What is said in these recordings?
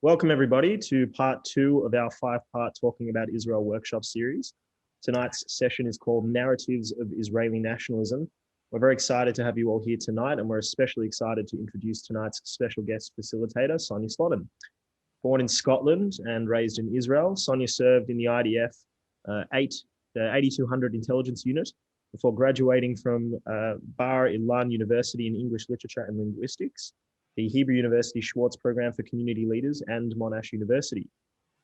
Welcome everybody to part 2 of our 5-part Talking About Israel workshop series. Tonight's session is called Narratives of Israeli Nationalism. We're very excited to have you all here tonight, and we're especially excited to introduce tonight's special guest facilitator, Sonia Slonim. Born in Scotland and raised in Israel, Sonia served in the IDF the 8200 Intelligence Unit before graduating from Bar Ilan University in English Literature and Linguistics, the Hebrew University Schwartz Program for Community Leaders, and Monash University.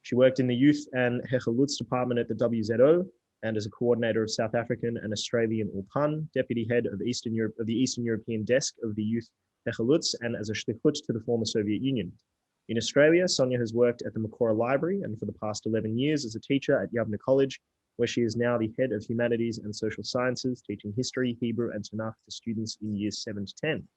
She worked in the Youth and Herzl department at the WZO and as a coordinator of South African and Australian Ulpan, deputy head of the Eastern European desk of the Youth Herzl, and as a shlichut to the former Soviet Union. In Australia, Sonia has worked at the Makora Library and for the past 11 years as a teacher at Yavneh College, where she is now the head of Humanities and Social Sciences, teaching history, Hebrew, and Tanakh to students in years 7 to 10.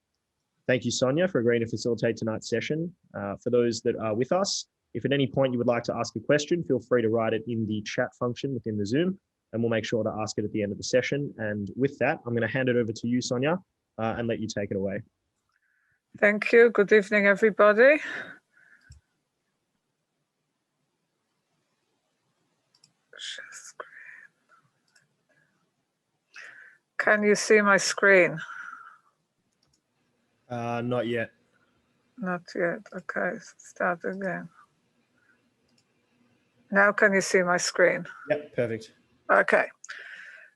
Thank you, Sonia, for agreeing to facilitate tonight's session. For those that are with us, if at any point you would like to ask a question, feel free to write it in the chat function within the Zoom, and we'll make sure to ask it at the end of the session. And with that, I'm going to hand it over to you, Sonia, and let you take it away. Thank you. Good evening, everybody. Can you see my screen? Not yet. Not yet. Okay, start again. Now can you see my screen? Yep, perfect. Okay.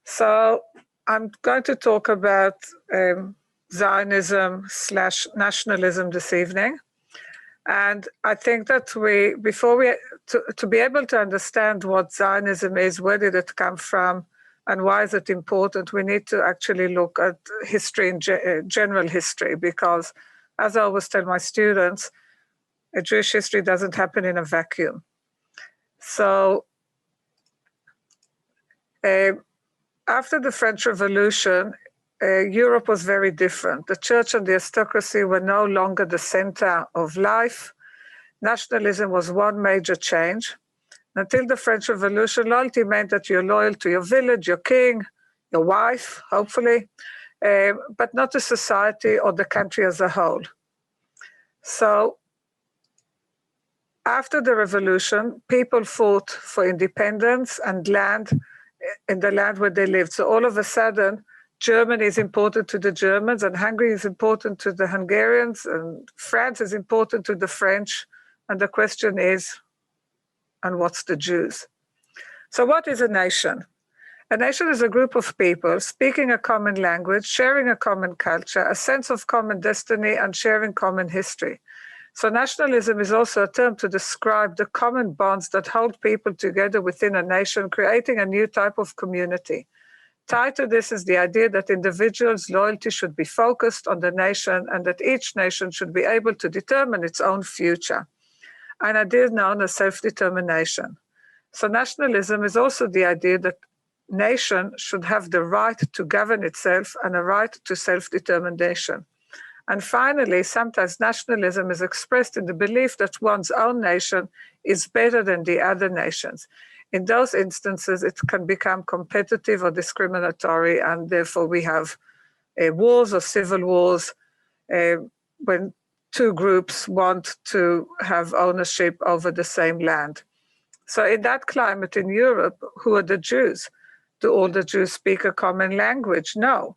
So I'm going to talk about Zionism/nationalism this evening. And I think that to be able to understand what Zionism is, where did it come from, and why is it important, we need to actually look at history, general history, because as I always tell my students, Jewish history doesn't happen in a vacuum. So after the French Revolution, Europe was very different. The church and the aristocracy were no longer the center of life. Nationalism was one major change. Until the French Revolution, loyalty meant that you're loyal to your village, your king, your wife, hopefully, but not to society or the country as a whole. So after the revolution, people fought for independence and land in the land where they lived. So all of a sudden, Germany is important to the Germans, and Hungary is important to the Hungarians, and France is important to the French. And the question is, and what's the Jews? So what is a nation? A nation is a group of people speaking a common language, sharing a common culture, a sense of common destiny, and sharing common history. So nationalism is also a term to describe the common bonds that hold people together within a nation, creating a new type of community. Tied to this is the idea that individuals' loyalty should be focused on the nation, and that each nation should be able to determine its own future. An idea known as self-determination. So nationalism is also the idea that nation should have the right to govern itself and a right to self-determination. And finally, sometimes nationalism is expressed in the belief that one's own nation is better than the other nations. In those instances, it can become competitive or discriminatory, and therefore we have wars or civil wars when two groups want to have ownership over the same land. So in that climate in Europe, who are the Jews? Do all the Jews speak a common language? No.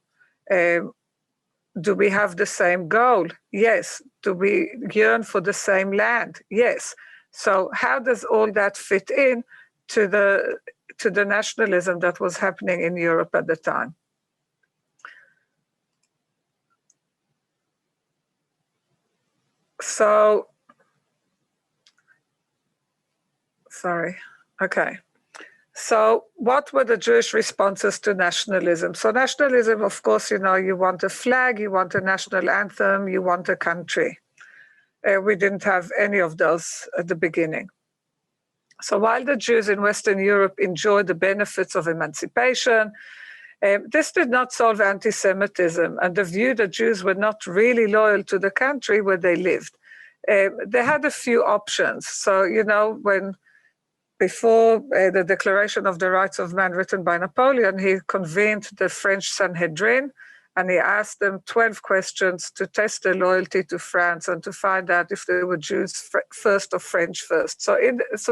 Do we have the same goal? Yes. Do we yearn for the same land? Yes. So how does all that fit in to the nationalism that was happening in Europe at the time? So, okay. So what were the Jewish responses to nationalism? So nationalism, of course, you want a flag, you want a national anthem, you want a country. We didn't have any of those at the beginning. So while the Jews in Western Europe enjoyed the benefits of emancipation, this did not solve anti-Semitism and the view that Jews were not really loyal to the country where they lived. They had a few options. So, when before the Declaration of the Rights of Man written by Napoleon, he convened the French Sanhedrin, and he asked them 12 questions to test their loyalty to France and to find out if they were Jews first or French first. So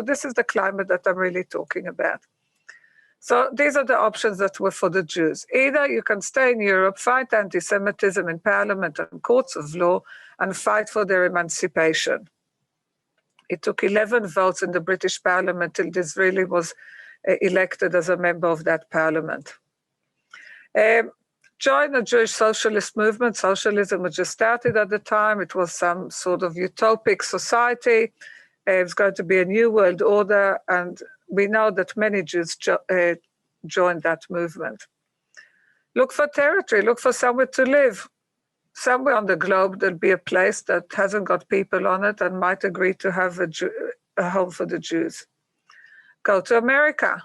this is the climate that I'm really talking about. So these are the options that were for the Jews. Either you can stay in Europe, fight anti-Semitism in parliament and courts of law, and fight for their emancipation. It took 11 votes in the British Parliament till Disraeli was elected as a member of that parliament. Join the Jewish socialist movement. Socialism was just started at the time. It was some sort of utopic society. It was going to be a new world order, and we know that many Jews joined that movement. Look for territory, look for somewhere to live. Somewhere on the globe, there'll be a place that hasn't got people on it and might agree to have a home for the Jews. Go to America.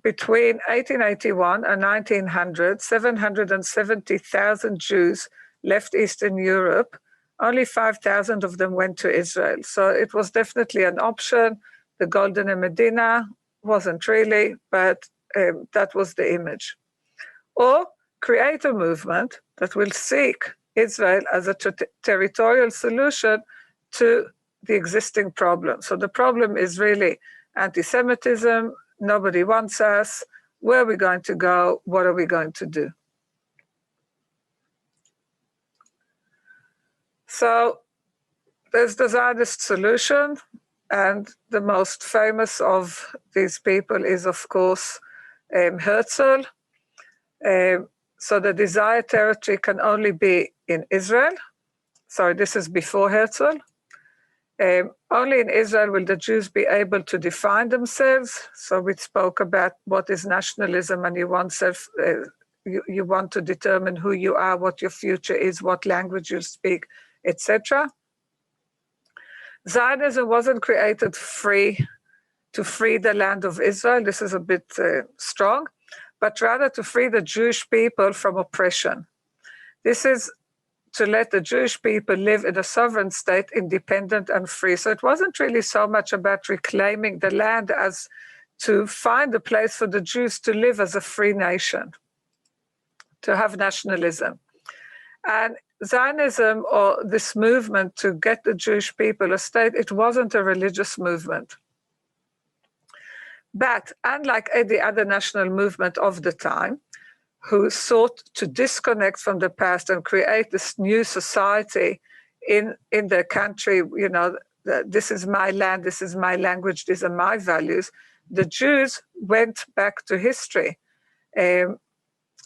Between 1881 and 1900, 770,000 Jews left Eastern Europe. Only 5,000 of them went to Israel. So it was definitely an option. The Golden Medina wasn't really, but that was the image. Or create a movement that will seek Israel as a territorial solution to the existing problem. So the problem is really anti-Semitism. Nobody wants us. Where are we going to go? What are we going to do? So there's the Zionist solution, and the most famous of these people is, of course, Herzl. So the desired territory can only be in Israel. Sorry, this is before Herzl. Only in Israel will the Jews be able to define themselves. So we spoke about what is nationalism, and you want to determine who you are, what your future is, what language you speak, etc. Zionism wasn't created to free the land of Israel. This is a bit strong, but rather to free the Jewish people from oppression. This is to let the Jewish people live in a sovereign state, independent and free. So it wasn't really so much about reclaiming the land as to find a place for the Jews to live as a free nation, to have nationalism. And Zionism, or this movement to get the Jewish people a state, it wasn't a religious movement. But unlike any other national movement of the time, who sought to disconnect from the past and create this new society in their country, you know, this is my land, this is my language, these are my values, the Jews went back to history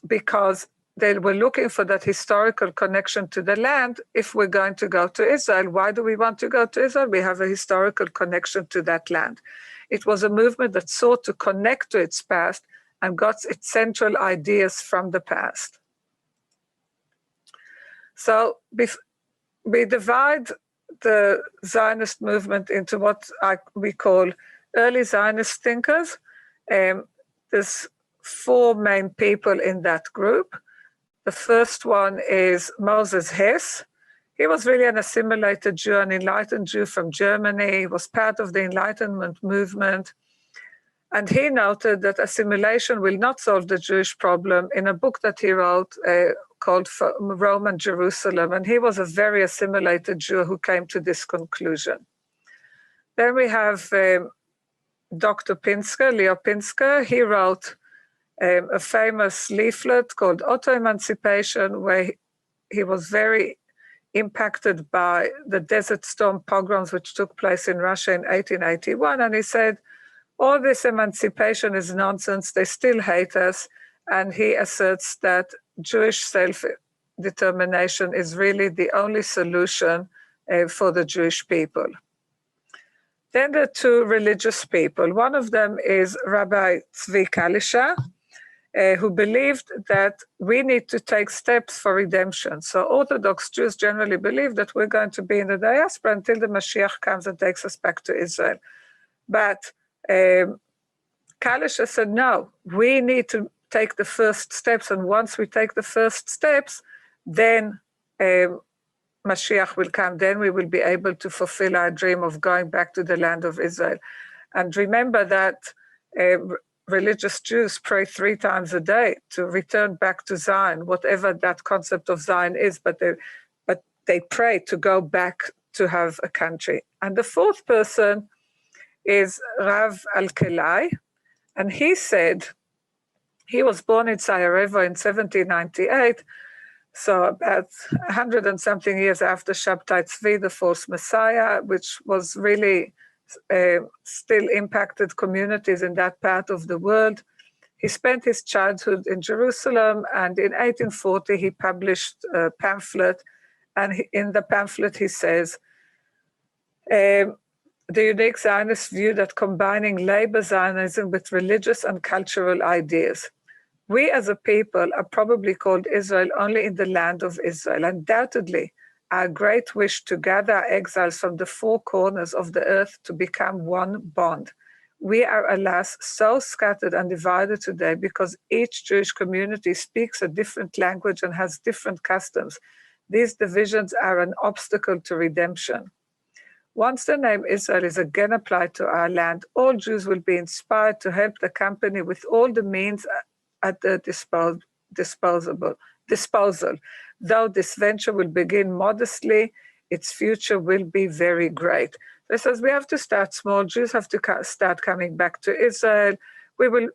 because they were looking for that historical connection to the land. If we're going to go to Israel, why do we want to go to Israel? We have a historical connection to that land. It was a movement that sought to connect to its past and got its central ideas from the past. So we divide the Zionist movement into what we call early Zionist thinkers. There's four main people in that group. The first one is Moses Hess. He was really an assimilated Jew, an enlightened Jew from Germany. He was part of the Enlightenment movement. And he noted that assimilation will not solve the Jewish problem in a book that he wrote called Rome and Jerusalem. And he was a very assimilated Jew who came to this conclusion. Then we have Dr. Pinsker, Leo Pinsker. He wrote a famous leaflet called Auto-Emancipation, where he was very impacted by the Desert Storm pogroms which took place in Russia in 1881. And he said, all this emancipation is nonsense, they still hate us. And he asserts that Jewish self-determination is really the only solution for the Jewish people. Then there are two religious people. One of them is Rabbi Tzvi Kalisha, who believed that we need to take steps for redemption. So Orthodox Jews generally believe that we're going to be in the diaspora until the Mashiach comes and takes us back to Israel. But Kalisha said, no, we need to take the first steps. And once we take the first steps, then Mashiach will come. Then we will be able to fulfill our dream of going back to the land of Israel. And remember that religious Jews pray 3 times a day to return back to Zion, whatever that concept of Zion is, but they pray to go back to have a country. And the 4th person is Rav AlKhelai, and he said, he was born in Sarajevo in 1798, so about 100 and something years after Shabtai Tzvi, the false Messiah, which was really still impacted communities in that part of the world. He spent his childhood in Jerusalem, and in 1840 he published a pamphlet, and in the pamphlet he says, the unique Zionist view that combining labor Zionism with religious and cultural ideas. We as a people are probably called Israel only in the land of Israel. Undoubtedly, our great wish to gather our exiles from the 4 corners of the earth to become one bond. We are, alas, so scattered and divided today because each Jewish community speaks a different language and has different customs. These divisions are an obstacle to redemption. Once the name Israel is again applied to our land, all Jews will be inspired to help the company with all the means at their disposal. Though this venture will begin modestly, its future will be very great. It says we have to start small. Jews have to start coming back to Israel. We will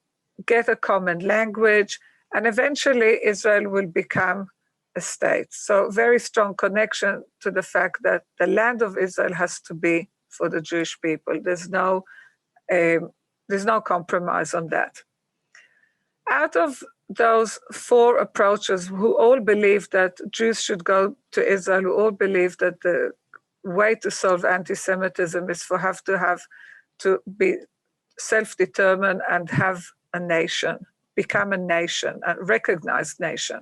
get a common language, and eventually Israel will become a state. So very strong connection to the fact that the land of Israel has to be for the Jewish people. There's no compromise on that. Out of those 4 approaches, who all believe that Jews should go to Israel, who all believe that the way to solve anti-Semitism is to be self-determined and have a nation, become a nation, a recognized nation.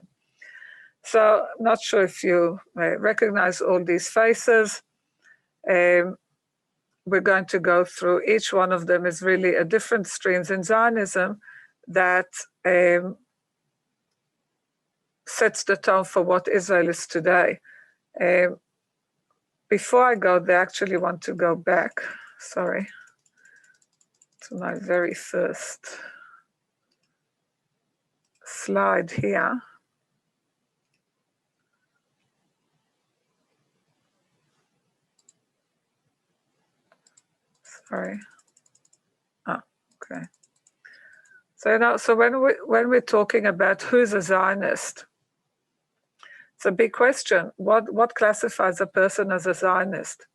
So I'm not sure if you recognize all these faces. We're going to go through each one of them is really a different streams in Zionism that sets the tone for what Israel is today. Before I go there, I actually want to go back, to my very first slide here. Sorry. Oh, okay. So when we're talking about who's a Zionist, it's a big question. What classifies a person as a Zionist?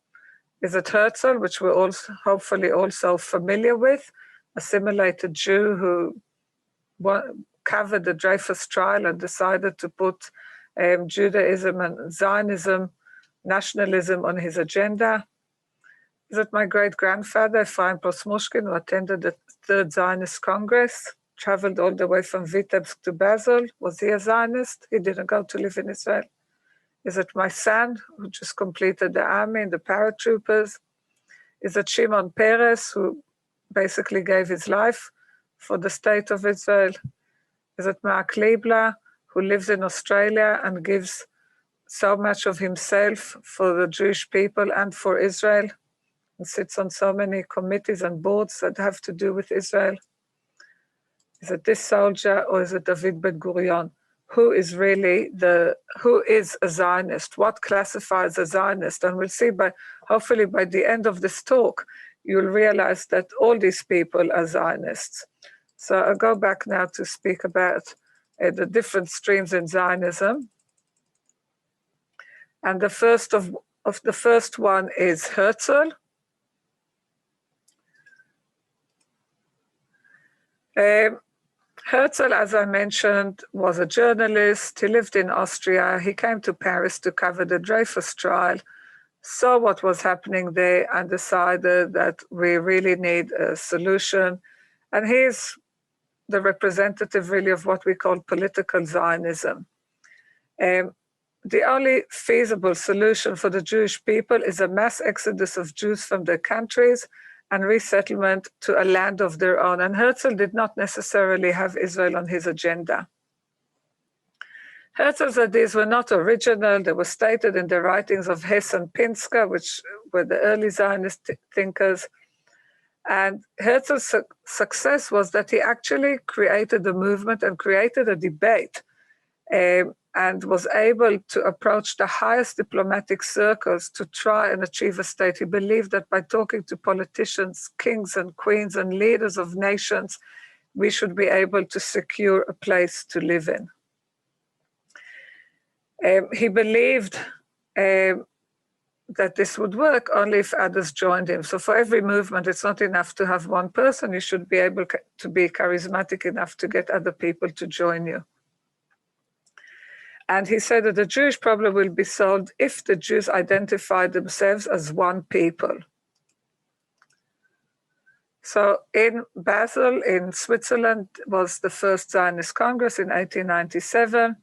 Is it Herzl, which we're also hopefully also familiar with, assimilated Jew who covered the Dreyfus trial and decided to put Judaism and Zionism, nationalism on his agenda? Is it my great-grandfather, Ephraim Posmushkin, who attended the 3rd Zionist Congress, traveled all the way from Vitebsk to Basel? Was he a Zionist? He didn't go to live in Israel. Is it my son, who just completed the army and the paratroopers? Is it Shimon Peres, who basically gave his life for the state of Israel? Is it Mark Liebler, who lives in Australia and gives so much of himself for the Jewish people and for Israel, and sits on so many committees and boards that have to do with Israel? Is it this soldier, or is it David Ben-Gurion? Who is a Zionist? What classifies a Zionist? And we'll see hopefully by the end of this talk, you'll realize that all these people are Zionists. So I'll go back now to speak about the different streams in Zionism. And the first one is Herzl. Herzl, as I mentioned, was a journalist. He lived in Austria. He came to Paris to cover the Dreyfus trial, saw what was happening there, and decided that we really need a solution. And he's the representative really of what we call political Zionism. The only feasible solution for the Jewish people is a mass exodus of Jews from their countries and resettlement to a land of their own. And Herzl did not necessarily have Israel on his agenda. Herzl's ideas were not original. They were stated in the writings of Hess and Pinsker, which were the early Zionist thinkers. And Herzl's success was that he actually created a movement and created a debate, and was able to approach the highest diplomatic circles to try and achieve a state. He believed that by talking to politicians, kings and queens and leaders of nations, we should be able to secure a place to live in. He believed that this would work only if others joined him. So for every movement, it's not enough to have one person. You should be able to be charismatic enough to get other people to join you. And he said that the Jewish problem will be solved if the Jews identify themselves as one people. So in Basel, in Switzerland, was the first Zionist Congress in 1897.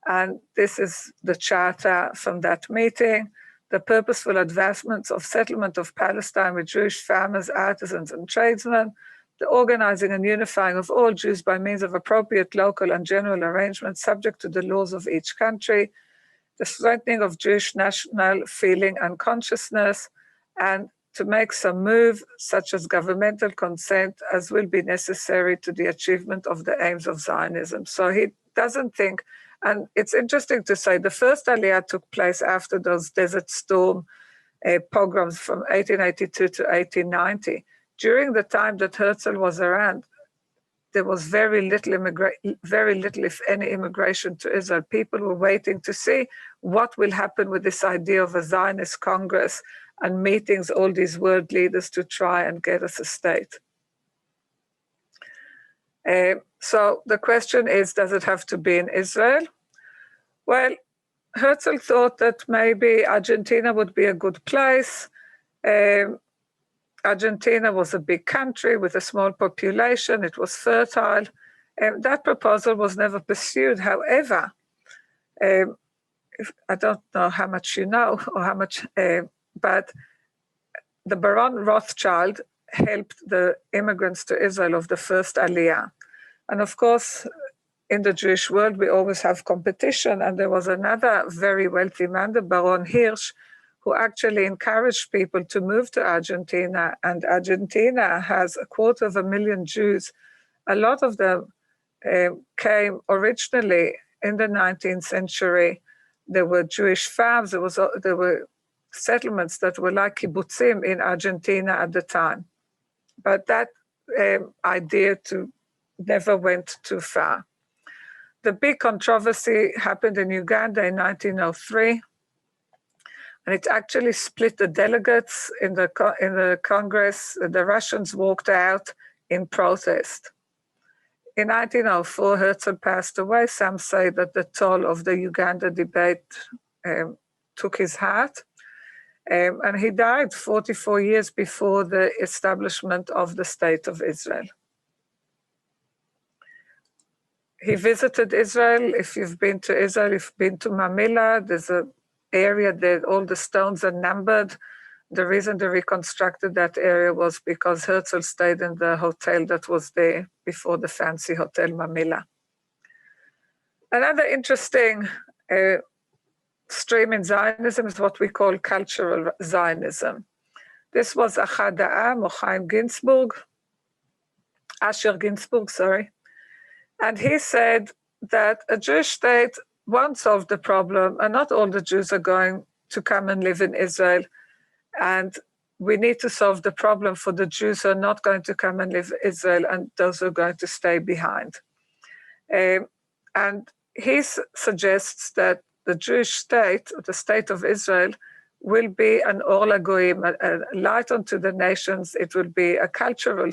And this is the charter from that meeting: the purposeful advancements of settlement of Palestine with Jewish farmers, artisans, and tradesmen, the organizing and unifying of all Jews by means of appropriate local and general arrangements subject to the laws of each country, the strengthening of Jewish national feeling and consciousness, and to make some move, such as governmental consent, as will be necessary to the achievement of the aims of Zionism. So he doesn't think, and it's interesting to say, the first Aliyah took place after those Desert Storm pogroms from 1882 to 1890. During the time that Herzl was around, there was very little, if any, immigration to Israel. People were waiting to see what will happen with this idea of a Zionist Congress and meetings, all these world leaders to try and get us a state. So the question is, does it have to be in Israel? Well, Herzl thought that maybe Argentina would be a good place. Argentina was a big country with a small population. It was fertile. That proposal was never pursued. However, I don't know how much you know or how much, but the Baron Rothschild helped the immigrants to Israel of the first Aliyah. And of course, in the Jewish world, we always have competition. And there was another very wealthy man, the Baron Hirsch, who actually encouraged people to move to Argentina. And Argentina has 250,000 Jews. A lot of them came originally in the 19th century. There were Jewish farms. There were settlements that were like kibbutzim in Argentina at the time. But that idea never went too far. The big controversy happened in Uganda in 1903. And it actually split the delegates in the Congress. The Russians walked out in protest. In 1904, Herzl passed away. Some say that the toll of the Uganda debate took his heart. And he died 44 years before the establishment of the State of Israel. He visited Israel. If you've been to Israel, if you've been to Mamilla, there's an area that all the stones are numbered. The reason they reconstructed that area was because Herzl stayed in the hotel that was there before the fancy Hotel Mamilla. Another interesting stream in Zionism is what we call cultural Zionism. This was Achad Ha'am, Asher Ginsburg, and he said that a Jewish state won't solve the problem, and not all the Jews are going to come and live in Israel. And we need to solve the problem for the Jews who are not going to come and live in Israel and those who are going to stay behind. And he suggests that the Jewish state, the state of Israel, will be an Or LaGoyim, a light unto the nations. It will be a cultural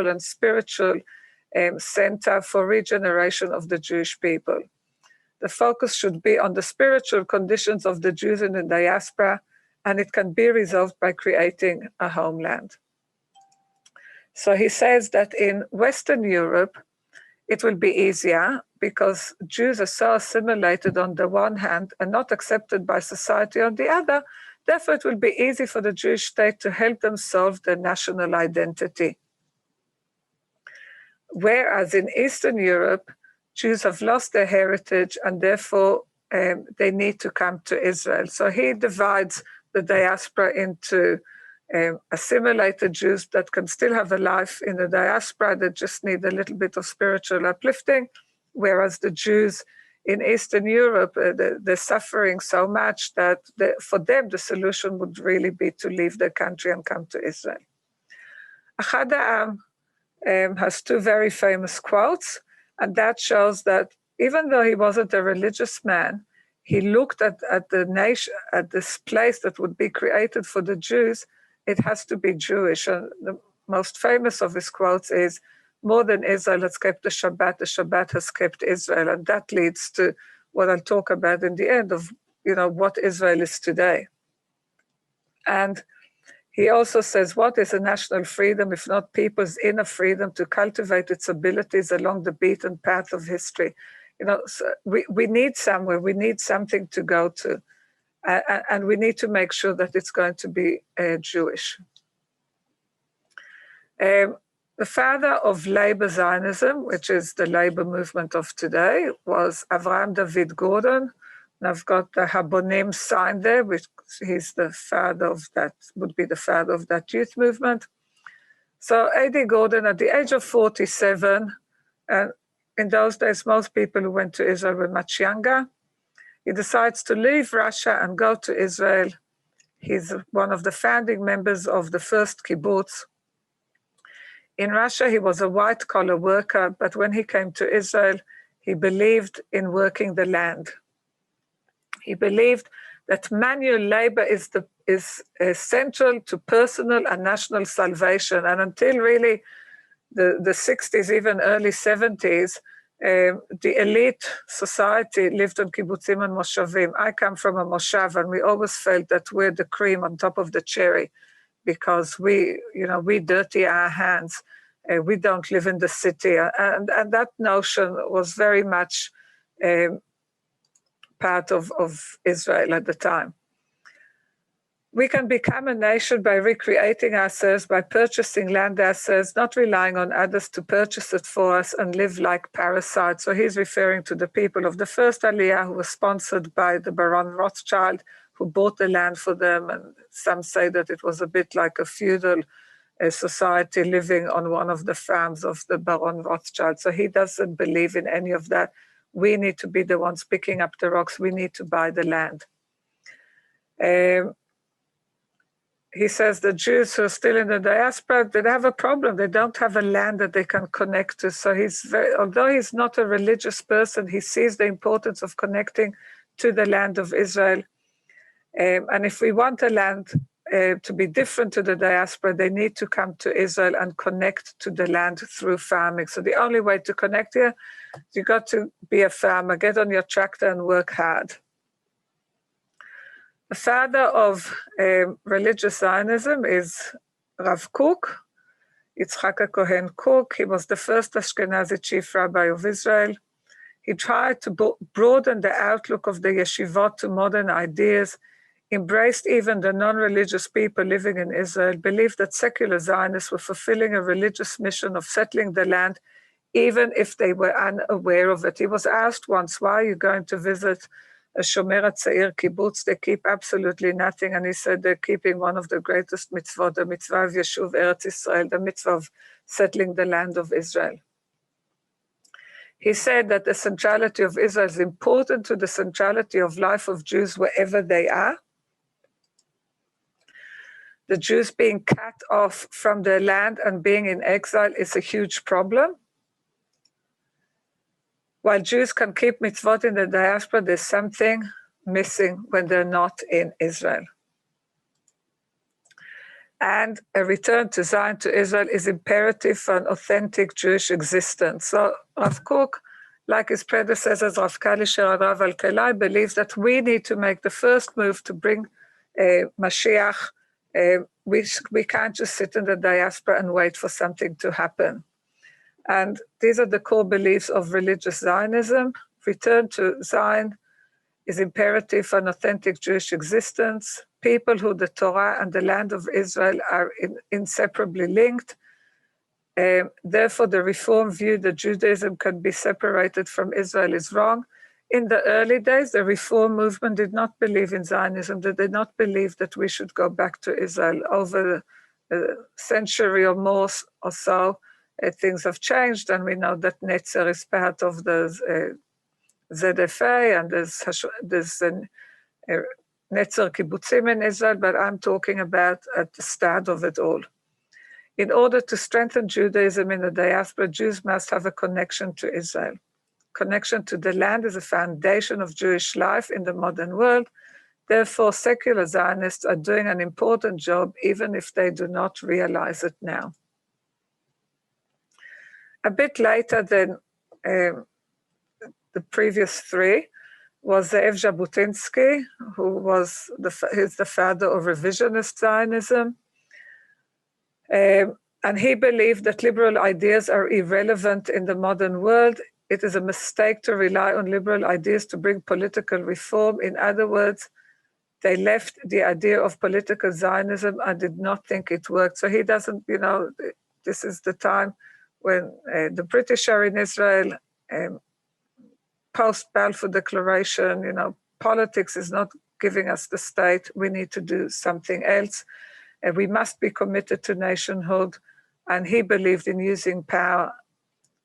and spiritual center for regeneration of the Jewish people. The focus should be on the spiritual conditions of the Jews in the diaspora, and it can be resolved by creating a homeland. So he says that in Western Europe, it will be easier because Jews are so assimilated on the one hand and not accepted by society on the other. Therefore, it will be easy for the Jewish state to help them solve their national identity. Whereas in Eastern Europe, Jews have lost their heritage and therefore they need to come to Israel. So he divides the diaspora into assimilated Jews that can still have a life in the diaspora, that just need a little bit of spiritual uplifting, whereas the Jews in Eastern Europe, they're suffering so much that for them the solution would really be to leave their country and come to Israel. Achad Ha'am has two very famous quotes, and that shows that even though he wasn't a religious man, he looked at the nation, at this place that would be created for the Jews. It has to be Jewish. And the most famous of his quotes is, "More than Israel has kept the Shabbat has kept Israel." And that leads to what I'll talk about in the end of, what Israel is today. And he also says, what is a national freedom if not people's inner freedom to cultivate its abilities along the beaten path of history? So we need somewhere, we need something to go to. And we need to make sure that it's going to be Jewish. The father of labor Zionism, which is the labor movement of today, was Avraham David Gordon. And I've got the Habonim sign there, which he's the father of that, would be the father of that youth movement. So A.D. Gordon, at the age of 47, and in those days, most people who went to Israel were much younger. He decides to leave Russia and go to Israel. He's one of the founding members of the first kibbutz. In Russia, he was a white-collar worker, but when he came to Israel, he believed in working the land. He believed that manual labor is essential to personal and national salvation. And until really the 60s, even early 70s, the elite society lived on kibbutzim and moshavim. I come from a moshav, and we always felt that we're the cream on top of the cherry because we dirty our hands. We don't live in the city. And that notion was very much part of Israel at the time. We can become a nation by recreating ourselves, by purchasing land ourselves, not relying on others to purchase it for us and live like parasites. So he's referring to the people of the first Aliyah who were sponsored by the Baron Rothschild, who bought the land for them. And some say that it was a bit like a feudal society living on one of the farms of the Baron Rothschild. So he doesn't believe in any of that. We need to be the ones picking up the rocks. We need to buy the land. He says the Jews who are still in the diaspora, they have a problem. They don't have a land that they can connect to. So although he's not a religious person, he sees the importance of connecting to the land of Israel. And if we want a land to be different to the diaspora, they need to come to Israel and connect to the land through farming. So the only way to connect here, you got to be a farmer, get on your tractor and work hard. The father of religious Zionism is Rav Kook, Yitzchak Cohen Kook. He was the first Ashkenazi chief rabbi of Israel. He tried to broaden the outlook of the yeshivot to modern ideas, embraced even the non-religious people living in Israel, believed that secular Zionists were fulfilling a religious mission of settling the land, even if they were unaware of it. He was asked once, why are you going to visit a Shomer HaTzair kibbutz? They keep absolutely nothing. And he said they're keeping one of the greatest mitzvot, the mitzvah of Yeshuv Eretz Israel, the mitzvah of settling the land of Israel. He said that the centrality of Israel is important to the centrality of life of Jews wherever they are. The Jews being cut off from their land and being in exile is a huge problem. While Jews can keep mitzvot in the diaspora, there's something missing when they're not in Israel. And a return to Zion, to Israel, is imperative for an authentic Jewish existence. So Rav Kook, like his predecessors, Rav Kalisher and Rav AlKhelai, believes that we need to make the first move to bring Mashiach. We can't just sit in the diaspora and wait for something to happen. And these are the core beliefs of religious Zionism. Return to Zion is imperative for an authentic Jewish existence. People who the Torah and the land of Israel are inseparably linked. Therefore, the Reform view that Judaism can be separated from Israel is wrong. in the early days, the reform movement did not believe in Zionism. They did not believe that we should go back to Israel. Over a century or more or so, things have changed, and we know that Netzer is part of the ZFA, and there's Netzer kibbutzim in Israel, but I'm talking about at the start of it all. In order to strengthen Judaism in the diaspora, Jews must have a connection to Israel. Connection to the land is a foundation of Jewish life in the modern world. Therefore, secular Zionists are doing an important job, even if they do not realize it now. A bit later than the previous three was Ze'ev Jabotinsky, who was he's the father of revisionist Zionism. And he believed that liberal ideas are irrelevant in the modern world. It is a mistake to rely on liberal ideas to bring political reform. In other words, they left the idea of political Zionism and did not think it worked. So he doesn't, this is the time when the British are in Israel, post-Balfour Declaration, politics is not giving us the state. We need to do something else. We must be committed to nationhood. And he believed in using power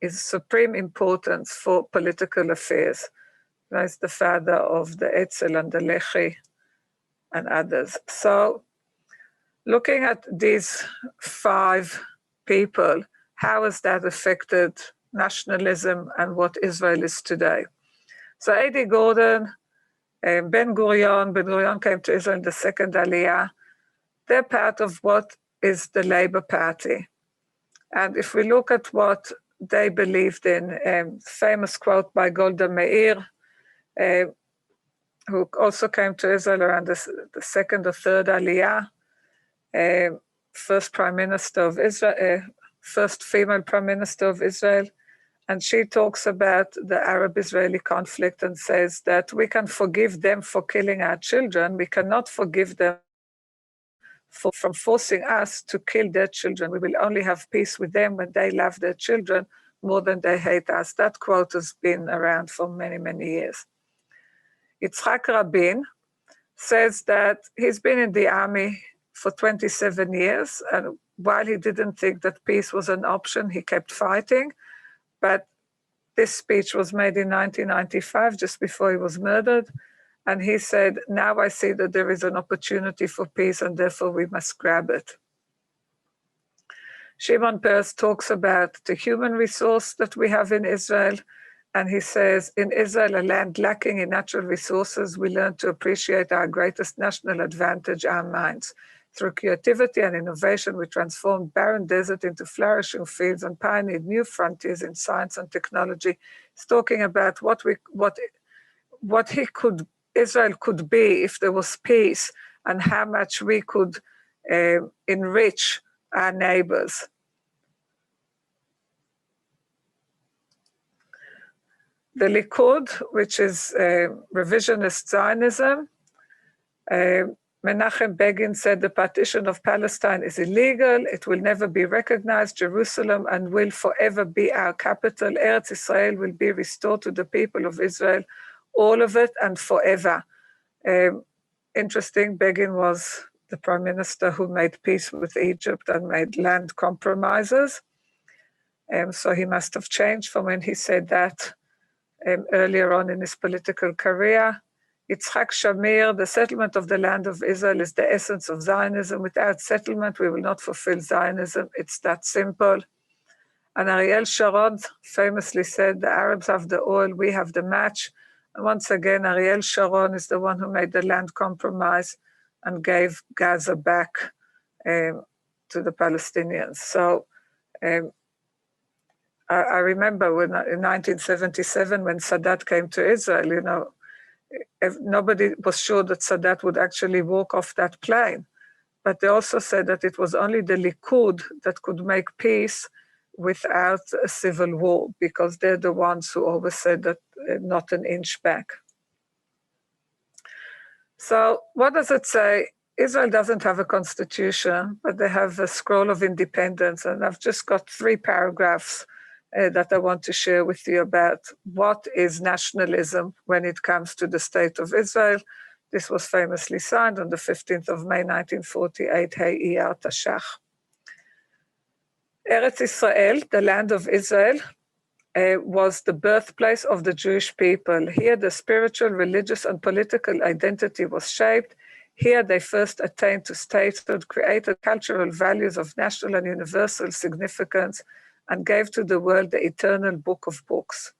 is supreme importance for political affairs. He's the father of the Herzl and the Lehi and others. So looking at these five people, how has that affected nationalism and what Israel is today? So Eddie Gordon, Ben-Gurion came to Israel in the second Aliyah. They're part of what is the Labour Party. And if we look at what they believed in, famous quote by Golda Meir, who also came to Israel around the second or third Aliyah, first Prime Minister of Israel, first female Prime Minister of Israel. And she talks about the Arab-Israeli conflict and says that we can forgive them for killing our children. We cannot forgive them from forcing us to kill their children. We will only have peace with them when they love their children more than they hate us. That quote has been around for many, many years. Yitzhak Rabin says that he's been in the army for 27 years, and while he didn't think that peace was an option, he kept fighting. But this speech was made in 1995, just before he was murdered. And he said, now I see that there is an opportunity for peace and therefore we must grab it. Shimon Peres talks about the human resource that we have in Israel. And he says, in Israel, a land lacking in natural resources, we learn to appreciate our greatest national advantage, our minds. Through creativity and innovation, we transformed barren desert into flourishing fields and pioneered new frontiers in science and technology. He's talking about what Israel could be if there was peace, and how much we could enrich our neighbors. The Likud, which is revisionist Zionism, Menachem Begin said the partition of Palestine is illegal. It will never be recognized. Jerusalem and will forever be our capital. Eretz Israel will be restored to the people of Israel, all of it and forever. Interesting, Begin was the prime minister who made peace with Egypt and made land compromises. So he must have changed from when he said that earlier on in his political career. Yitzhak Shamir, the settlement of the land of Israel is the essence of Zionism. Without settlement, we will not fulfill Zionism. It's that simple. And Ariel Sharon famously said, the Arabs have the oil, we have the match. And once again, Ariel Sharon is the one who made the land compromise and gave Gaza back to the Palestinians. So I remember when in 1977, when Sadat came to Israel, nobody was sure that Sadat would actually walk off that plane. But they also said that it was only the Likud that could make peace without a civil war, because they're the ones who always said that not an inch back. So what does it say? Israel doesn't have a constitution, but they have a scroll of independence. And I've just got 3 paragraphs that I want to share with you about what is nationalism when it comes to the State of Israel. This was famously signed on the 15th of May, 1948, Hey Iyar Tashach. Eretz Israel, the land of Israel, was the birthplace of the Jewish people. Here the spiritual, religious, and political identity was shaped. Here they first attained to statehood, created cultural values of national and universal significance, and gave to the world the eternal book of books.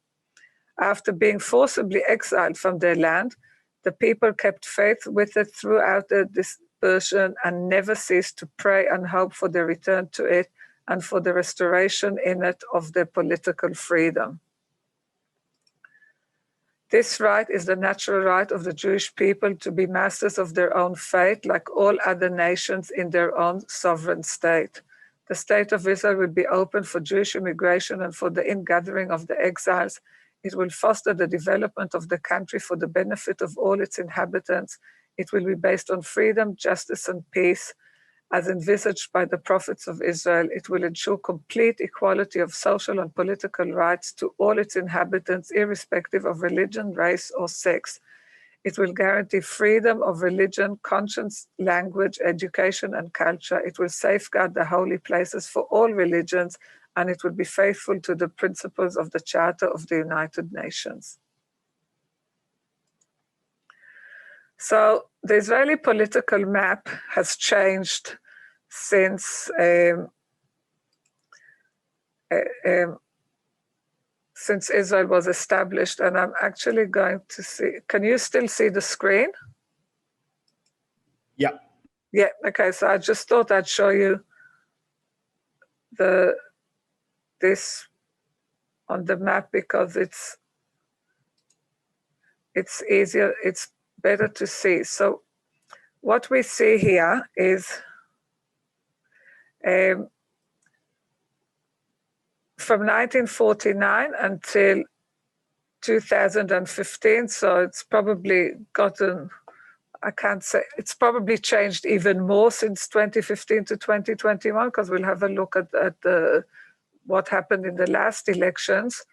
After being forcibly exiled from their land, the people kept faith with it throughout their dispersion and never ceased to pray and hope for their return to it and for the restoration in it of their political freedom. This right is the natural right of the Jewish people to be masters of their own fate, like all other nations in their own sovereign state. The State of Israel will be open for Jewish immigration and for the ingathering of the exiles. It will foster the development of the country for the benefit of all its inhabitants. It will be based on freedom, justice, and peace, as envisaged by the prophets of Israel. It will ensure complete equality of social and political rights to all its inhabitants, irrespective of religion, race, or sex. It will guarantee freedom of religion, conscience, language, education, and culture. It will safeguard the holy places for all religions, and it will be faithful to the principles of the Charter of the United Nations. So the Israeli political map has changed since Israel was established, and I'm actually going to see, can you still see the screen? Yeah. Yeah, okay, so I just thought I'd show you this on the map because it's easier, it's better to see. So what we see here is from 1949 until 2015, so it's probably gotten, I can't say, it's probably changed even more since 2015 to 2021, because we'll have a look at what happened in the last elections.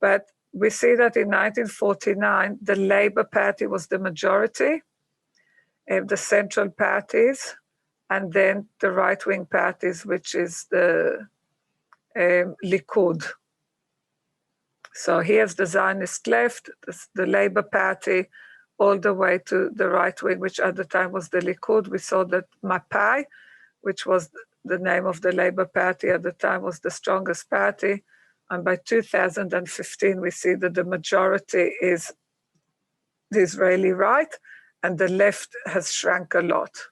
But we see that in 1949, the Labour Party was the majority, the central parties, and then the right-wing parties, which is the Likud. So here's the Zionist left, the Labour Party, all the way to the right wing, which at the time was the Likud. We saw that Mapai, which was the name of the Labour Party at the time, was the strongest party. And by 2015, we see that the majority is the Israeli right, and the left has shrunk a lot.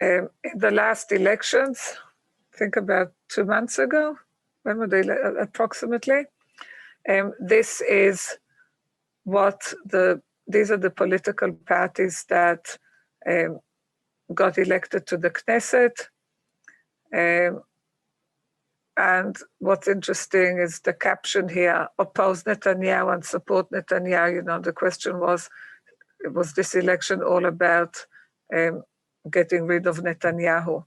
In the last elections, I think about 2 months ago, when were they approximately? This is what these are the political parties that got elected to the Knesset. And what's interesting is the caption here, oppose Netanyahu and support Netanyahu. You know, the question was this election all about getting rid of Netanyahu?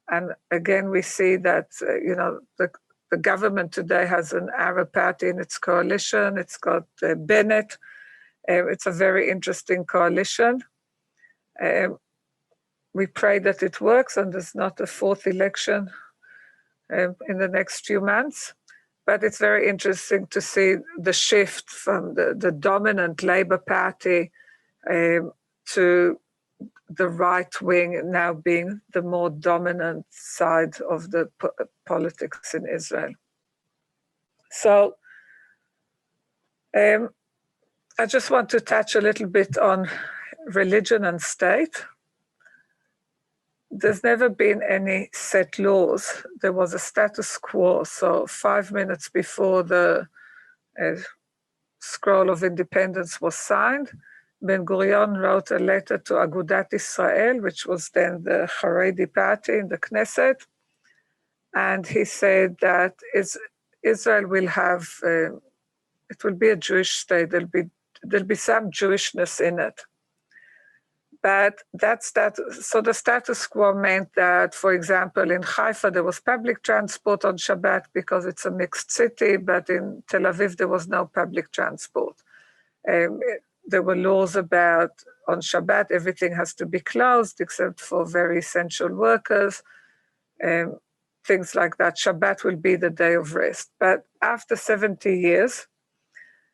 And again, we see that, you know, the government today has an Arab party in its coalition. It's got Bennett. It's a very interesting coalition. We pray that it works and there's not a fourth election in the next few months. But it's very interesting to see the shift from the dominant Labour Party to the right wing now being the more dominant side of the politics in Israel. So I just want to touch a little bit on religion and state. There's never been any set laws. There was a status quo. So 5 minutes before the scroll of independence was signed, Ben-Gurion wrote a letter to Agudat Israel, which was then the Haredi party in the Knesset. And he said that Israel will have, it will be a Jewish state. There'll be some Jewishness in it. But so the status quo meant that, for example, in Haifa, there was public transport on Shabbat because it's a mixed city, but in Tel Aviv, there was no public transport. There were laws about on Shabbat, everything has to be closed except for very essential workers, things like that. Shabbat will be the day of rest. But after 70 years,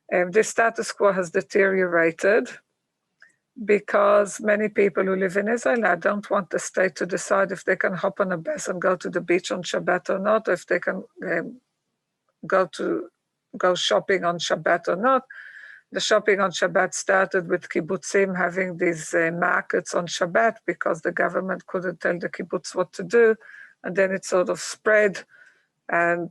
the status quo has deteriorated because many people who live in Israel now don't want the state to decide if they can hop on a bus and go to the beach on Shabbat or not, or if they can go shopping on Shabbat or not. The shopping on Shabbat started with kibbutzim having these markets on Shabbat because the government couldn't tell the kibbutz what to do, and then it sort of spread. And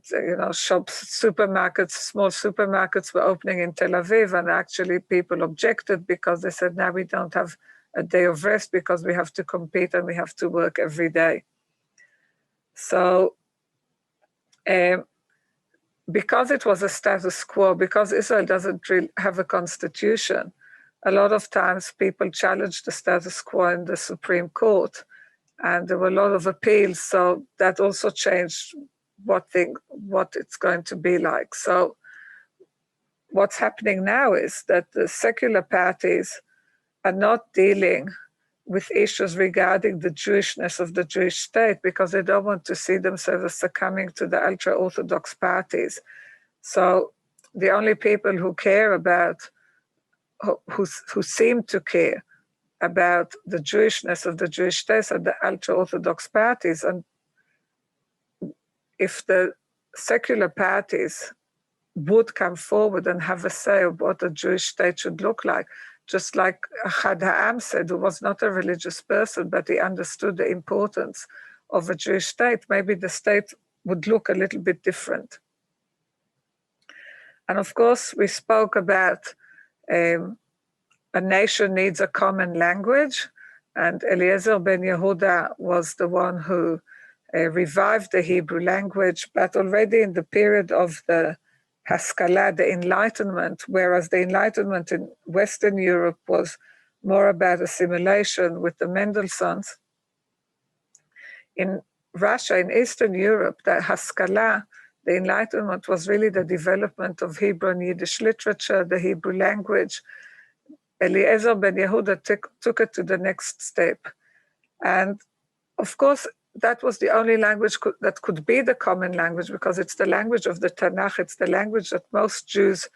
shops, supermarkets, small supermarkets were opening in Tel Aviv, and actually people objected because they said, now we don't have a day of rest because we have to compete and we have to work every day. So because it was a status quo, because Israel doesn't really have a constitution, a lot of times people challenged the status quo in the Supreme Court, and there were a lot of appeals, so that also changed what it's going to be like. So what's happening now is that the secular parties are not dealing with issues regarding the Jewishness of the Jewish state because they don't want to see themselves as succumbing to the ultra-Orthodox parties. So the only people who care about, who seem to care about the Jewishness of the Jewish state are the ultra-Orthodox parties. And if the secular parties would come forward and have a say of what a Jewish state should look like, just like Ahad Ha'am said, who was not a religious person, but he understood the importance of a Jewish state, maybe the state would look a little bit different. And of course, we spoke about a nation needs a common language, and Eliezer ben Yehuda was the one who revived the Hebrew language, but already in the period of the Haskalah, the Enlightenment, whereas the Enlightenment in Western Europe was more about assimilation with the Mendelssohns. In Russia, in Eastern Europe, the Haskalah, the Enlightenment was really the development of Hebrew and Yiddish literature, the Hebrew language. Eliezer ben Yehuda took it to the next step. And of course, that was the only language that could be the common language because it's the language of the Tanakh. It's the language that most Jews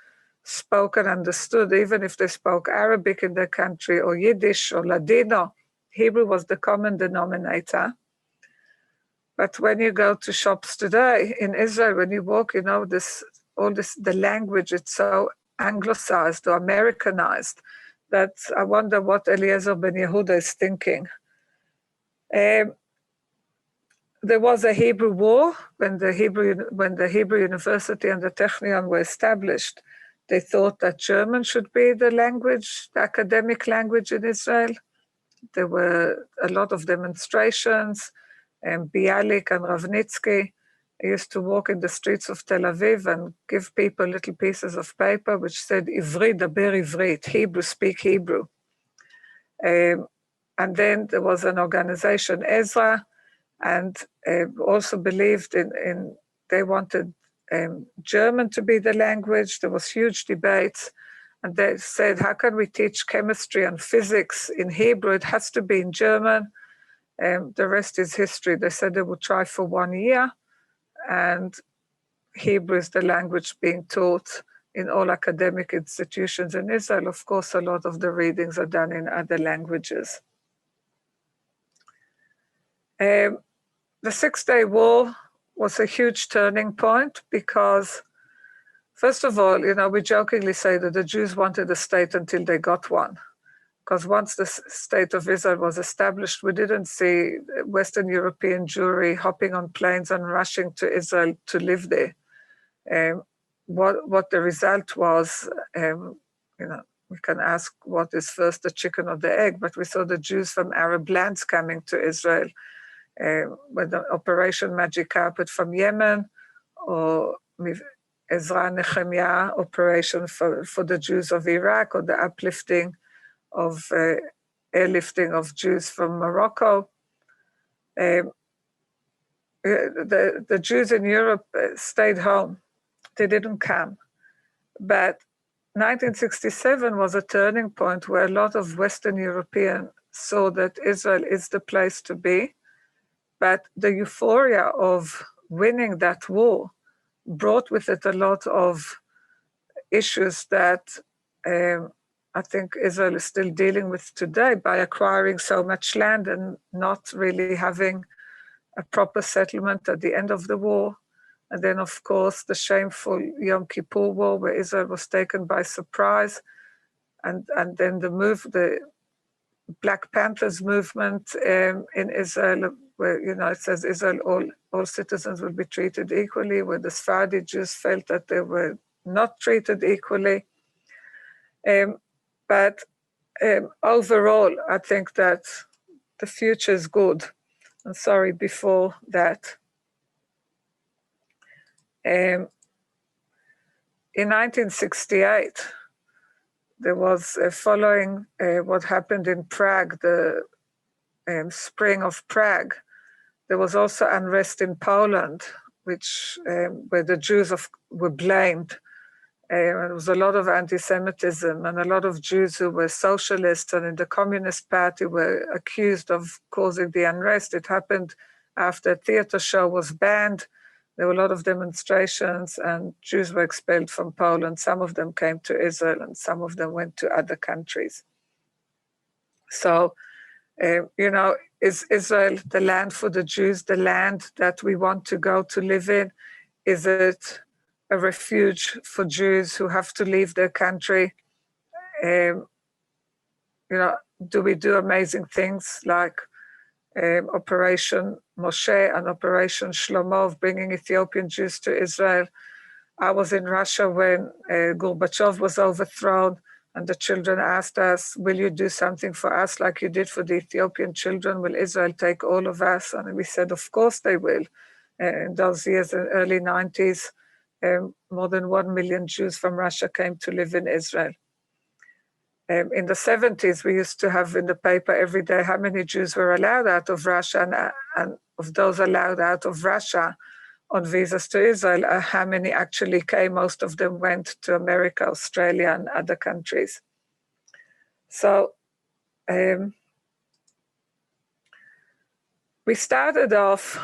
spoke and understood, even if they spoke Arabic in their country or Yiddish or Ladino. Hebrew was the common denominator. But when you go to shops today in Israel, when you walk, the language, it's so anglicized or Americanized that I wonder what Eliezer ben Yehuda is thinking. There was a Hebrew war when the Hebrew University and the Technion were established. They thought that German should be the language, the academic language in Israel. There were a lot of demonstrations, and Bialik and Ravnitsky used to walk in the streets of Tel Aviv and give people little pieces of paper which said, Ivri daber Ivrit, Hebrew, speak Hebrew. And then there was an organization, Ezra, and also believed they wanted German to be the language. There was huge debates, and they said, how can we teach chemistry and physics in Hebrew? It has to be in German. The rest is history. They said they would try for 1 year, and Hebrew is the language being taught in all academic institutions in Israel. Of course, a lot of the readings are done in other languages. The Six-Day War was a huge turning point because, first of all, we jokingly say that the Jews wanted a state until they got one. Because once the state of Israel was established, we didn't see Western European Jewry hopping on planes and rushing to Israel to live there. What the result was, we can ask what is first, the chicken or the egg, but we saw the Jews from Arab lands coming to Israel, with the Operation Magic Carpet from Yemen, or Ezra Nehemiah operation for the Jews of Iraq, or the uplifting of airlifting of Jews from Morocco. The Jews in Europe stayed home. They didn't come. But 1967 was a turning point where a lot of Western Europeans saw that Israel is the place to be. But the euphoria of winning that war brought with it a lot of issues that I think Israel is still dealing with today by acquiring so much land and not really having a proper settlement at the end of the war. And then, of course, the shameful Yom Kippur War, where Israel was taken by surprise. And then the Black Panthers movement in Israel, where, it says Israel, all citizens will be treated equally, where the Sephardi Jews felt that they were not treated equally. But overall, I think that the future is good. And sorry, before that. In 1968, there was following what happened in Prague, the Spring of Prague. There was also unrest in Poland, which where the Jews were blamed. There was a lot of anti-Semitism, and a lot of Jews who were socialists and in the Communist Party were accused of causing the unrest. It happened after a theater show was banned. There were a lot of demonstrations, and Jews were expelled from Poland. Some of them came to Israel, and some of them went to other countries. So, is Israel the land for the Jews, the land that we want to go to live in? Is it a refuge for Jews who have to leave their country? Do we do amazing things like Operation Moshe and Operation Shlomo of bringing Ethiopian Jews to Israel? I was in Russia when Gorbachev was overthrown, and the children asked us, will you do something for us like you did for the Ethiopian children? Will Israel take all of us? And we said, of course they will. In those years, in the early 90s, more than 1 million Jews from Russia came to live in Israel. In the 70s, we used to have in the paper every day how many Jews were allowed out of Russia, and of those allowed out of Russia on visas to Israel, how many actually came. Most of them went to America, Australia, and other countries. So we started off,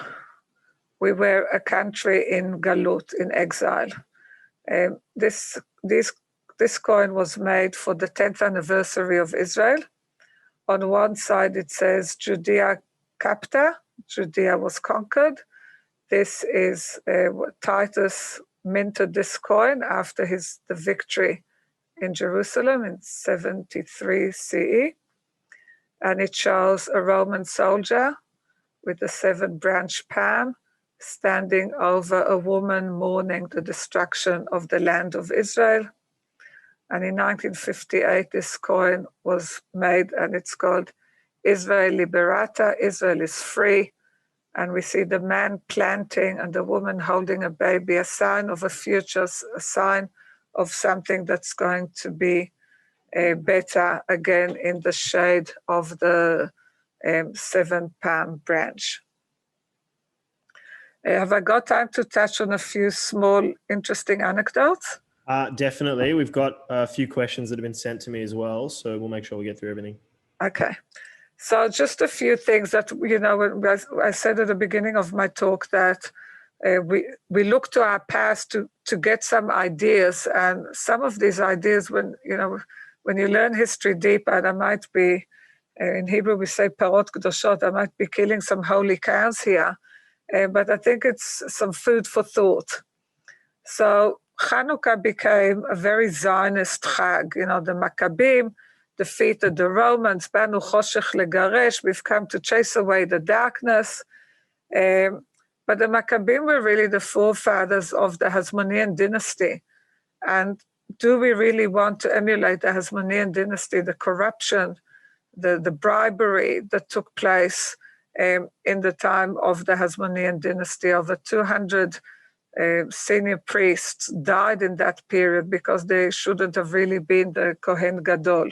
we were a country in Galut, in exile. This coin was made for the 10th anniversary of Israel. On one side it says Judea capta, Judea was conquered. This is Titus minted this coin after the victory in Jerusalem in 73 CE. And it shows a Roman soldier with a 7-branch palm standing over a woman mourning the destruction of the land of Israel. And in 1958, this coin was made, and it's called Israeli Liberata, Israel is free. And we see the man planting and the woman holding a baby, a sign of a future, a sign of something that's going to be better, again in the shade of the 7-palm branch. Have I got time to touch on a few small, interesting anecdotes? Definitely. We've got a few questions that have been sent to me as well, so we'll make sure we get through everything. Okay. So just a few things that, I said at the beginning of my talk that we look to our past to get some ideas, and some of these ideas, when you learn history deeper, there might be, in Hebrew we say parot kedoshot, I might be killing some holy cows here, but I think it's some food for thought. So Hanukkah became a very Zionist Chag. The Maccabim defeated the Romans, Banu Choshech legaresh, we've come to chase away the darkness. But the Maccabim were really the forefathers of the Hasmonean dynasty. And do we really want to emulate the Hasmonean dynasty, the corruption, the bribery that took place in the time of the Hasmonean dynasty? Over 200 senior priests died in that period because they shouldn't have really been the Kohen Gadol.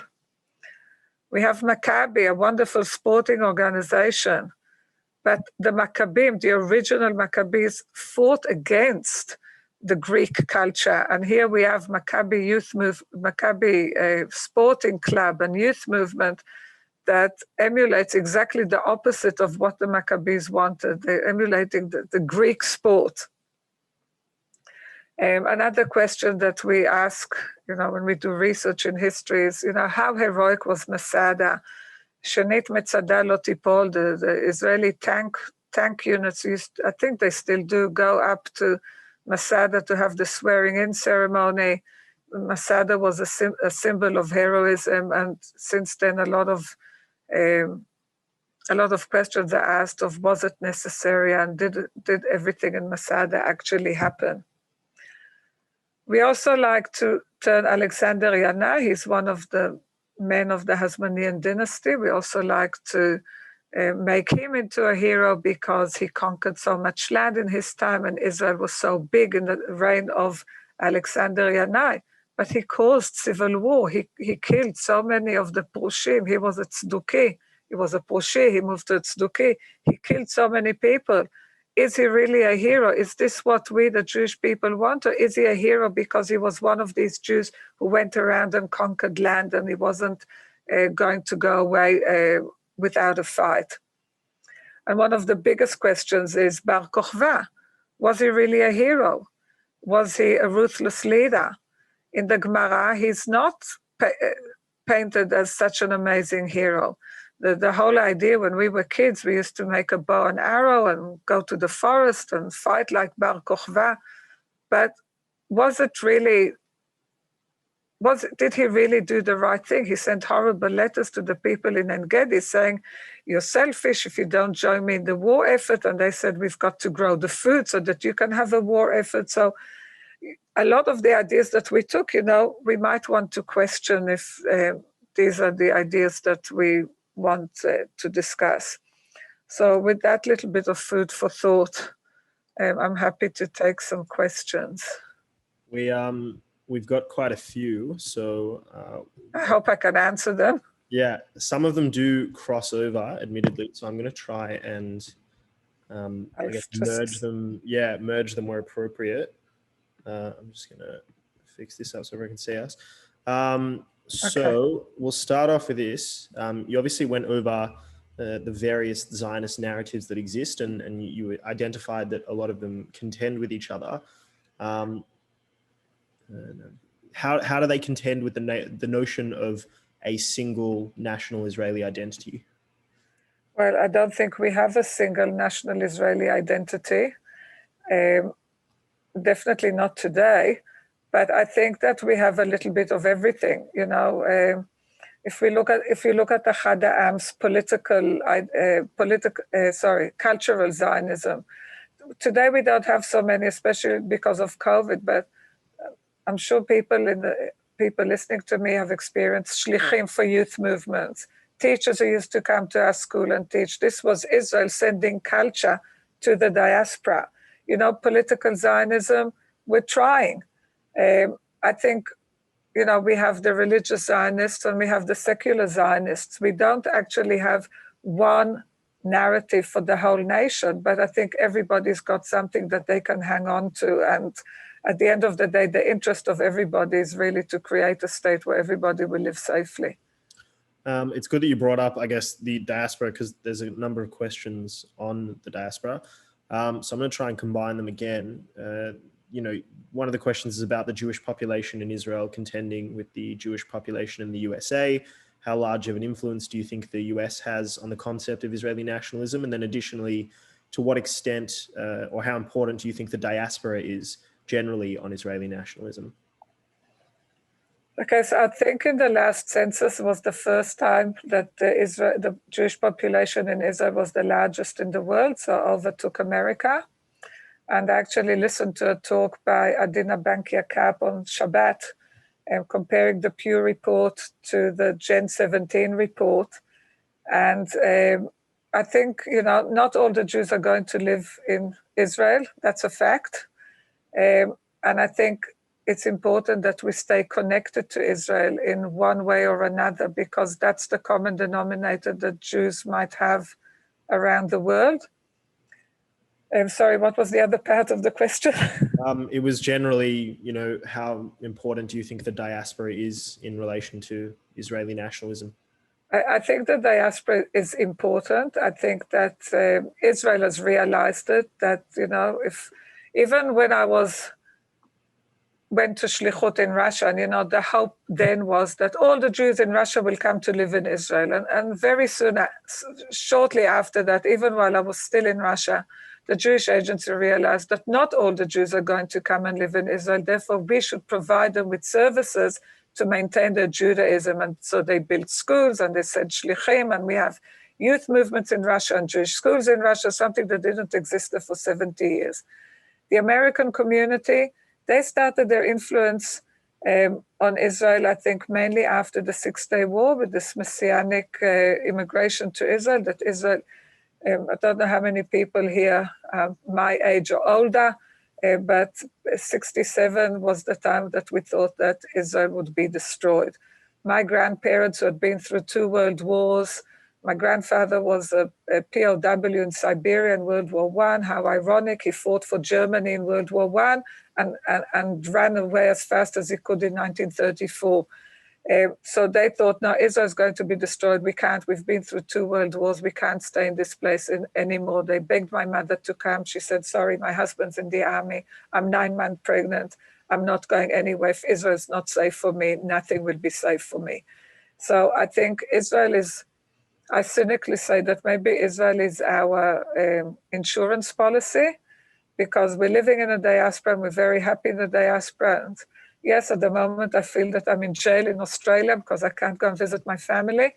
We have Maccabi, a wonderful sporting organization. But the Maccabim, the original Maccabees, fought against the Greek culture. And here we have Maccabi sporting club and youth movement that emulates exactly the opposite of what the Maccabees wanted. They're emulating the Greek sport. Another question that we ask, when we do research in history is, how heroic was Masada? Shanit Metzada lo tipol, the Israeli tank units I think they still do go up to Masada to have the swearing-in ceremony. Masada was a symbol of heroism, and since then a lot of questions are asked of was it necessary and did everything in Masada actually happen? We also like to turn Alexander Yana. He's one of the men of the Hasmonean dynasty. We also like to make him into a hero because he conquered so much land in his time, and Israel was so big in the reign of Alexander Yanai. But he caused civil war. He killed so many of the Prushim. He was a Tzduki. He was a Prushi. He moved to Tzduki. He killed so many people. Is he really a hero? Is this what we, the Jewish people, want? Or is he a hero because he was one of these Jews who went around and conquered land and he wasn't going to go away without a fight? And one of the biggest questions is Bar Kokhba. Was he really a hero? Was he a ruthless leader? In the Gemara, he's not painted as such an amazing hero. The whole idea when we were kids, we used to make a bow and arrow and go to the forest and fight like Bar Kokhba. But did he really do the right thing? He sent horrible letters to the people in En-Gedi saying, you're selfish if you don't join me in the war effort. And they said, we've got to grow the food so that you can have a war effort. So a lot of the ideas that we took, we might want to question if these are the ideas that we want to discuss. So with that little bit of food for thought, I'm happy to take some questions. We've got quite a few, so I hope I can answer them. Yeah, some of them do cross over, admittedly, so I'm going to try and merge them. Yeah, merge them where appropriate. I'm just going to fix this up so everyone can see us. So we'll start off with this. You obviously went over the various Zionist narratives that exist, and you identified that a lot of them contend with each other. How do they contend with the notion of a single national Israeli identity? Well, I don't think we have a single national Israeli identity. Definitely not today. But I think that we have a little bit of everything. If you look at the Chad Ha'am's cultural Zionism, today we don't have so many, especially because of COVID. But I'm sure people listening to me have experienced shlichim for youth movements, teachers who used to come to our school and teach. This was Israel sending culture to the diaspora. Political Zionism, we're trying. I think, we have the religious Zionists and we have the secular Zionists. We don't actually have one narrative for the whole nation, but I think everybody's got something that they can hang on to. And at the end of the day, the interest of everybody is really to create a state where everybody will live safely. It's good that you brought up, I guess, the diaspora, because there's a number of questions on the diaspora. So I'm going to try and combine them again. One of the questions is about the Jewish population in Israel contending with the Jewish population in the USA. How large of an influence do you think the US has on the concept of Israeli nationalism? And then additionally, to what extent or how important do you think the diaspora is generally on Israeli nationalism? Okay, so I think in the last census was the first time that the Jewish population in Israel was the largest in the world, so overtook America. And I actually listened to a talk by Adina Bankia-Kapp on Shabbat, comparing the Pew report to the Gen 17 report. And I think, not all the Jews are going to live in Israel. That's a fact. And I think it's important that we stay connected to Israel in one way or another, because that's the common denominator that Jews might have around the world. I'm sorry, what was the other part of the question? It was generally, how important do you think the diaspora is in relation to Israeli nationalism? I think the diaspora is important. I think that Israel has realized it, that, if even when I went to Shlichut in Russia, and, the hope then was that all the Jews in Russia will come to live in Israel. And very soon, shortly after that, even while I was still in Russia, the Jewish agency realized that not all the Jews are going to come and live in Israel. Therefore, we should provide them with services to maintain their Judaism. And so they built schools and they said shlichim, and we have youth movements in Russia and Jewish schools in Russia, something that didn't exist there for 70 years. The American community, they started their influence on Israel, I think, mainly after the Six-Day War with this messianic immigration to Israel, that Israel, I don't know how many people here my age or older, but 1967 was the time that we thought that Israel would be destroyed. My grandparents, who had been through 2 world wars, my grandfather was a POW in Siberia in World War I. How ironic, he fought for Germany in World War I and ran away as fast as he could in 1934. So they thought, no, Israel is going to be destroyed. We can't. We've been through 2 world wars. We can't stay in this place anymore. They begged my mother to come. She said, sorry, my husband's in the army. I'm 9 months pregnant. I'm not going anywhere. If Israel is not safe for me, nothing will be safe for me. So I think Israel is, I cynically say that maybe Israel is our insurance policy, because we're living in a diaspora and we're very happy in the diaspora. And yes, at the moment, I feel that I'm in jail in Australia because I can't go and visit my family.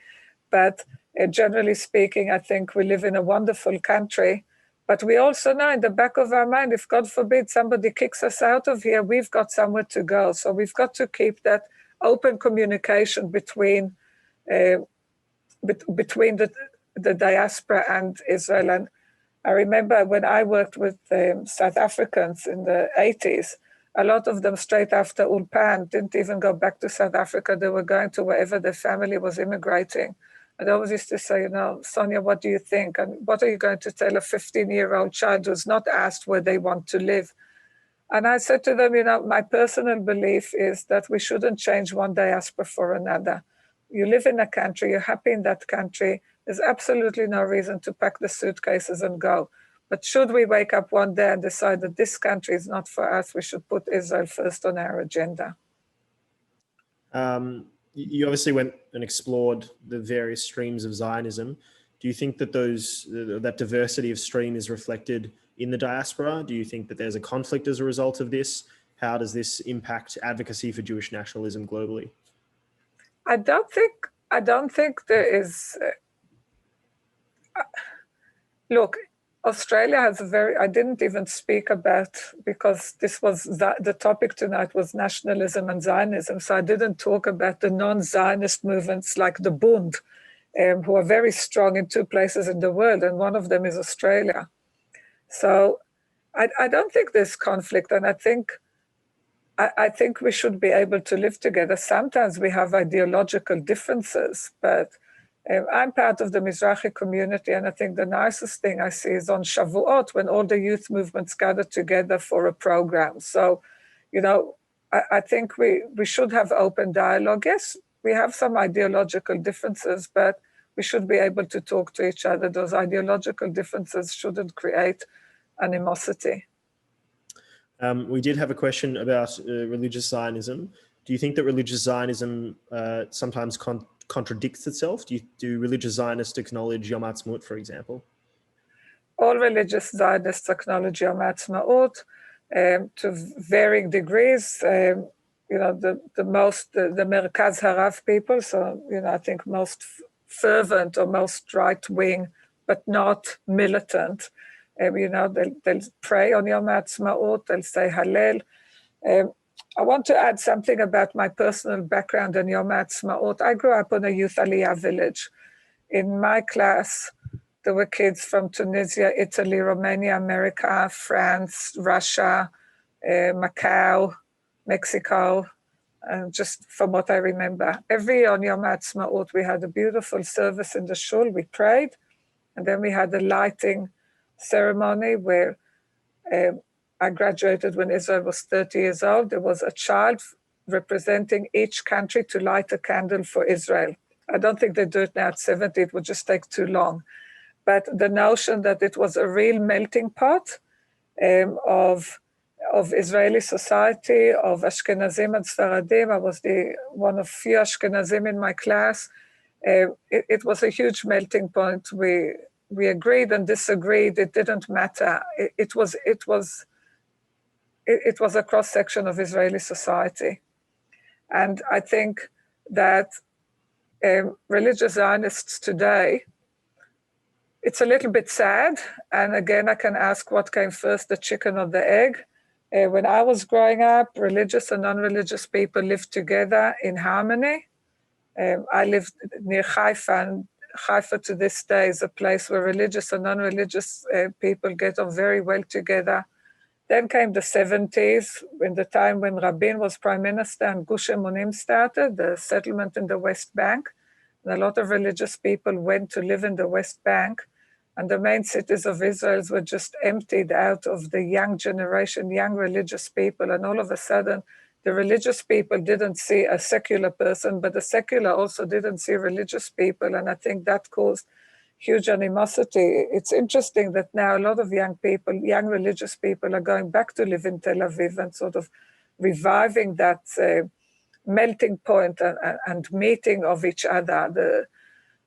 But generally speaking, I think we live in a wonderful country. But we also know in the back of our mind, if God forbid somebody kicks us out of here, we've got somewhere to go. So we've got to keep that open communication between the diaspora and Israel. And I remember when I worked with South Africans in the 80s, a lot of them straight after Ulpan didn't even go back to South Africa. They were going to wherever their family was immigrating. And I always used to say, Sonia, what do you think? And what are you going to tell a 15-year-old child who's not asked where they want to live? And I said to them, my personal belief is that we shouldn't change one diaspora for another. You live in a country, you're happy in that country, there's absolutely no reason to pack the suitcases and go. But should we wake up one day and decide that this country is not for us, we should put Israel first on our agenda. You obviously went and explored the various streams of Zionism. Do you think that that diversity of stream is reflected in the diaspora? Do you think that there's a conflict as a result of this? How does this impact advocacy for Jewish nationalism globally? I don't think there is. Look, Australia has I didn't even speak about, because this was the topic tonight was nationalism and Zionism. So I didn't talk about the non-Zionist movements like the Bund, who are very strong in 2 places in the world, and one of them is Australia. So I don't think there's conflict, and I think we should be able to live together. Sometimes we have ideological differences, but I'm part of the Mizrahi community, and I think the nicest thing I see is on Shavuot, when all the youth movements gather together for a program. So, I think we should have open dialogue. Yes, we have some ideological differences, but we should be able to talk to each other. Those ideological differences shouldn't create animosity. We did have a question about religious Zionism. Do you think that religious Zionism sometimes contradicts itself? Do religious Zionists acknowledge Yom Ha'atzmaut, for example? All religious Zionists acknowledge Yom Ha'atzmaut to varying degrees. The Merkaz Harav people, so I think most fervent or most right-wing, but not militant. They'll pray on Yom Ha'atzmaut, they'll say Hallel. I want to add something about my personal background on Yom Ha'atzmaut. I grew up in a youth Aliyah village. In my class, there were kids from Tunisia, Italy, Romania, America, France, Russia, Macau, Mexico, just from what I remember. Every year on Yom Ha'atzmaut, we had a beautiful service in the shul, we prayed, and then we had a lighting ceremony where I graduated when Israel was 30 years old. There was a child representing each country to light a candle for Israel. I don't think they do it now at 70, it would just take too long. But the notion that it was a real melting pot of Israeli society, of Ashkenazim and Sfaradim. I was one of few Ashkenazim in my class. It was a huge melting point. We agreed and disagreed. It didn't matter. It was a cross-section of Israeli society. And I think that religious Zionists today, it's a little bit sad. And again, I can ask what came first, the chicken or the egg? When I was growing up, religious and non-religious people lived together in harmony. I lived near Haifa, and Haifa to this day is a place where religious and non-religious people get on very well together. Then came the 70s, in the time when Rabin was prime minister and Gush Emunim started, the settlement in the West Bank. And a lot of religious people went to live in the West Bank, and the main cities of Israel were just emptied out of the young generation, young religious people. And all of a sudden, the religious people didn't see a secular person, but the secular also didn't see religious people. And I think that caused huge animosity. It's interesting that now a lot of young people, young religious people, are going back to live in Tel Aviv and sort of reviving that melting point and meeting of each other.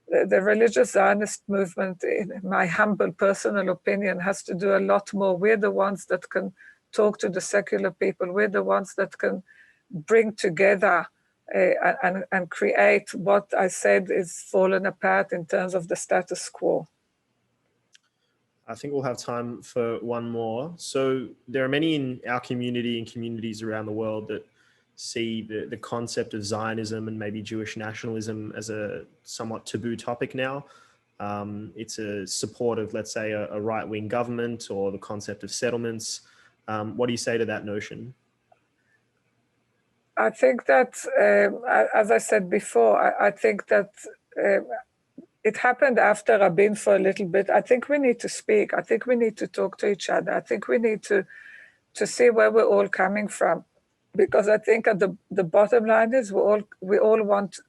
The religious Zionist movement, in my humble personal opinion, has to do a lot more. We're the ones that can talk to the secular people. We're the ones that can bring together and create what I said is fallen apart in terms of the status quo. I think we'll have time for one more. So there are many in our community and communities around the world that see the concept of Zionism and maybe Jewish nationalism as a somewhat taboo topic now. It's a support of, let's say, a right-wing government or the concept of settlements. What do you say to that notion? I think that, as I said before, I think that it happened after Rabin for a little bit. I think we need to speak. I think we need to talk to each other. I think we need to see where we're all coming from. Because I think at the bottom line is we all want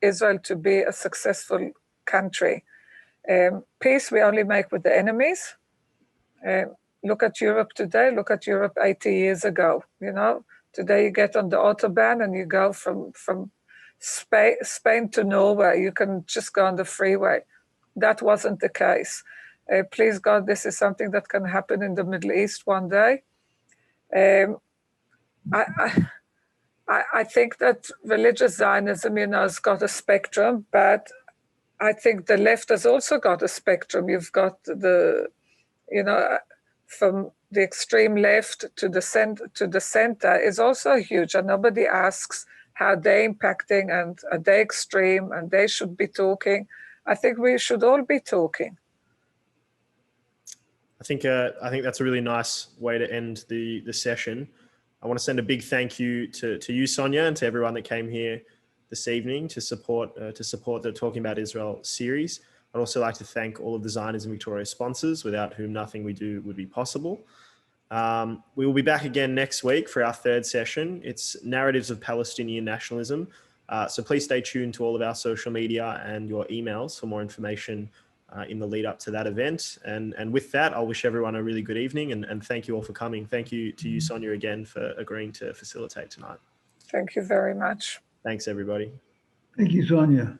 Israel to be a successful country. Peace we only make with the enemies. Look at Europe today, look at Europe 80 years ago. You know, today you get on the Autobahn and you go from Spain to Norway. You can just go on the freeway. That wasn't the case. Please God, this is something that can happen in the Middle East one day. I think that religious Zionism, has got a spectrum, but I think the left has also got a spectrum. You've got from the extreme left to the center is also huge, and nobody asks how they're impacting and are they extreme and they should be talking. I think we should all be talking. I think that's a really nice way to end the session. I want to send a big thank you to you, Sonia, and to everyone that came here this evening to support the Talking About Israel series. I'd also like to thank all of the Zionism Victoria sponsors, without whom nothing we do would be possible. We will be back again next week for our third session. It's Narratives of Palestinian Nationalism. So please stay tuned to all of our social media and your emails for more information in the lead up to that event. And with that, I'll wish everyone a really good evening and thank you all for coming. Thank you to you, Sonia, again for agreeing to facilitate tonight. Thank you very much. Thanks, everybody. Thank you, Sonia.